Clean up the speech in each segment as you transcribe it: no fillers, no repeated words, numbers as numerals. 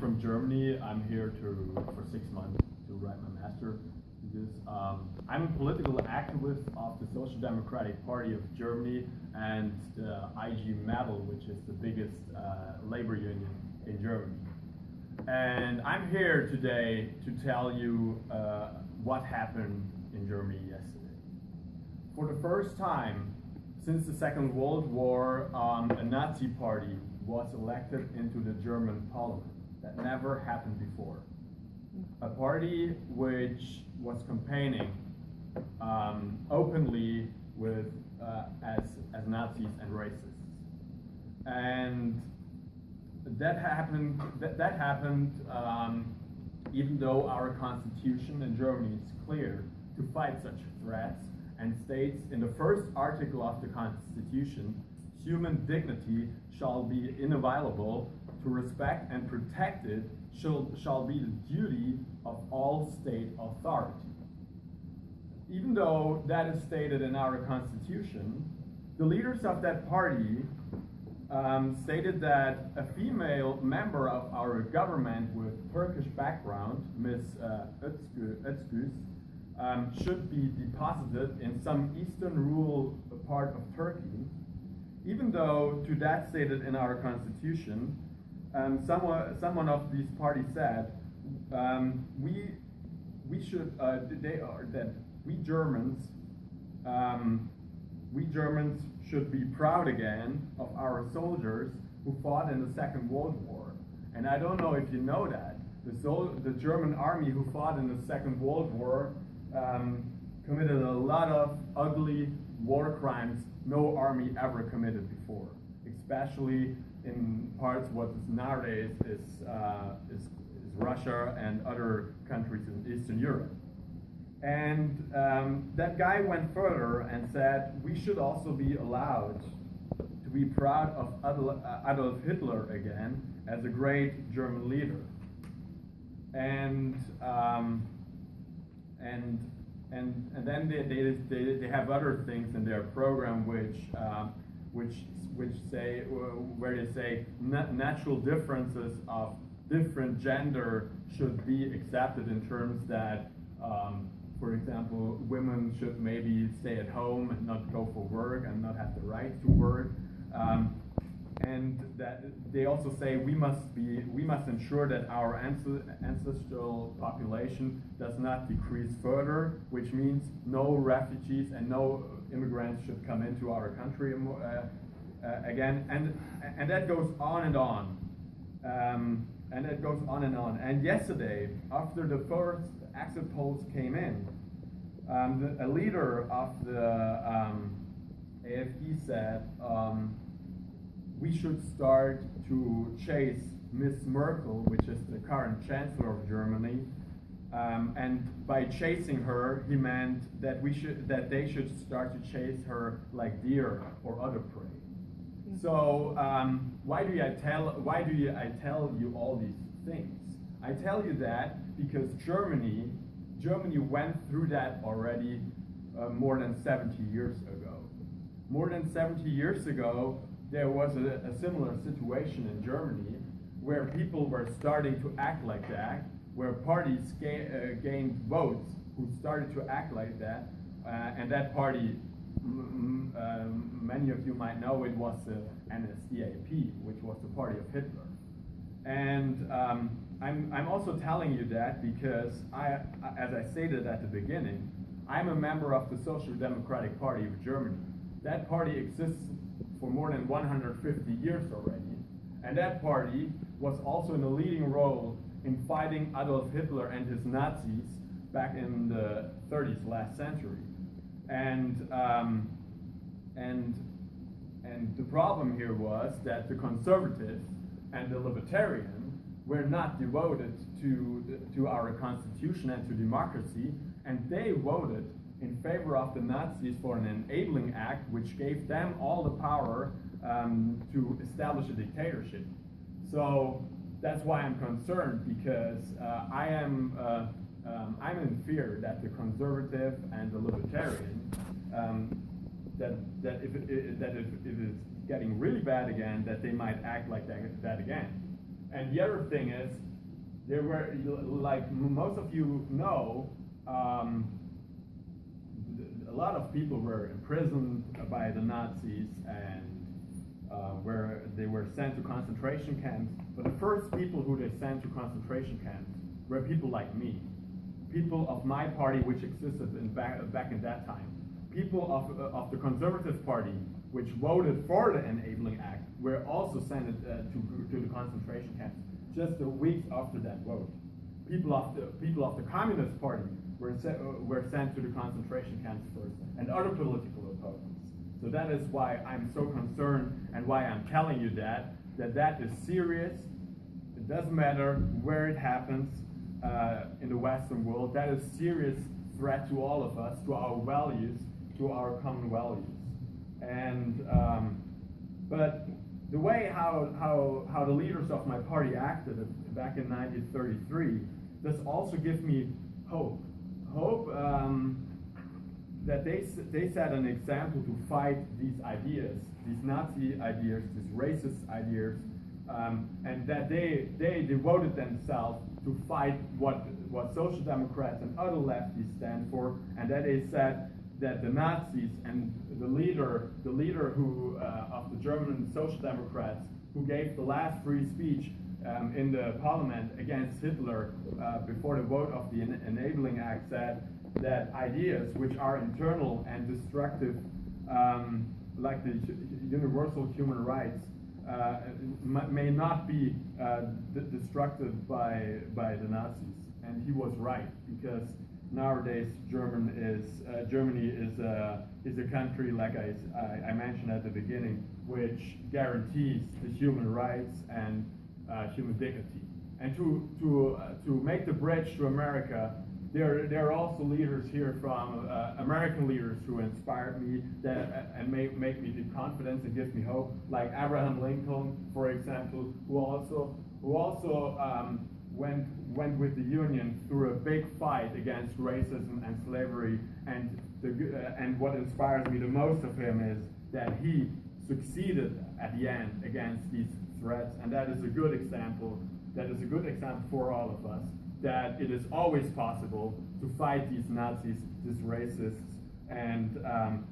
from Germany. I'm here for 6 months to write my master thesis. I'm a political activist of the Social Democratic Party of Germany and the IG Metall, which is the biggest labor union in Germany. And I'm here today to tell you what happened in Germany yesterday. For the first time since the Second World War, a Nazi party was elected into the German parliament. That never happened before. A party which was campaigning openly with as Nazis and racists, and that happened. That happened even though our constitution in Germany is clear to fight such threats and states in the first article of the constitution, human dignity shall be inviolable. To respect and protect it shall be the duty of all state authority. Even though that is stated in our constitution, the leaders of that party stated that a female member of our government with Turkish background, Ms. Özgür, should be deposited in some eastern rural part of Turkey, even though to that stated in our constitution, someone of these parties said we should that we Germans should be proud again of our soldiers who fought in the Second World War. And I don't know if you know that the German army who fought in the Second World War committed a lot of ugly war crimes no army ever committed before, especially in parts what nowadays is Russia and other countries in Eastern Europe. And that guy went further and said we should also be allowed to be proud of Adolf Hitler again as a great German leader. And then they have other things in their program which say where they say natural differences of different gender should be accepted in terms that, for example, women should maybe stay at home and not go for work and not have the right to work, and that they also say we must ensure that our ancestral population does not decrease further, which means no refugees and no immigrants should come into our country again, and that goes on and on, and it goes on and on. And yesterday, after the first exit polls came in, a leader of the AfD said we should start to chase Miss Merkel, which is the current chancellor of Germany, and by chasing her, he meant that they should start to chase her like deer or other prey. So why do I tell you all these things? I tell you that because Germany went through that already more than 70 years ago. More than 70 years ago, there was a similar situation in Germany where people were starting to act like that, where parties gained votes who started to act like that, and that party, many of you might know, it was the NSDAP, which was the party of Hitler. And I'm also telling you that because as I stated at the beginning, I'm a member of the Social Democratic Party of Germany. That party exists for more than 150 years already, and that party was also in a leading role in fighting Adolf Hitler and his Nazis back in the 30s last century. And the problem here was that the conservatives and the libertarian were not devoted to our constitution and to democracy, and they voted in favor of the Nazis for an enabling act which gave them all the power to establish a dictatorship. So that's why I'm concerned, because I'm in fear that the conservative and the libertarian, that if it's getting really bad again, that they might act like that again. And the other thing is, there were, like most of you know, a lot of people were imprisoned by the Nazis and where they were sent to concentration camps. But the first people who they sent to concentration camps were people like me, people of my party, which existed back in that time. People of the Conservative Party, which voted for the Enabling Act, were also sent to the concentration camps just a week after that vote. People of the Communist Party were sent to the concentration camps first, and other political opponents. So that is why I'm so concerned, and why I'm telling you that is serious. It doesn't matter where it happens in the Western world. That is serious threat to all of us, to our values, to our common values. And but the way how the leaders of my party acted back in 1933 does also give me hope. Hope that they set an example to fight these ideas, these Nazi ideas, these racist ideas, and that they devoted themselves to fight what social democrats and other lefties stand for, and that they said that the Nazis and the leader who of the German Social Democrats, who gave the last free speech in the parliament against Hitler before the vote of the Enabling Act, said that ideas which are internal and destructive, like the universal human rights, may not be destructive by the Nazis. And he was right, because nowadays Germany is a country, like I mentioned at the beginning, which guarantees the human rights and human dignity. And to make the bridge to America, there are also leaders here from American leaders who inspired me and make me the confidence and give me hope, like Abraham Lincoln, for example, who also went with the Union through a big fight against racism and slavery. And what inspires me the most of him is that he succeeded at the end against these threats, and that is a good example. That is a good example for all of us, that it is always possible to fight these Nazis, these racists, and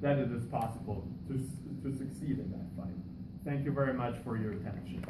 that it is possible to succeed in that fight. Thank you very much for your attention.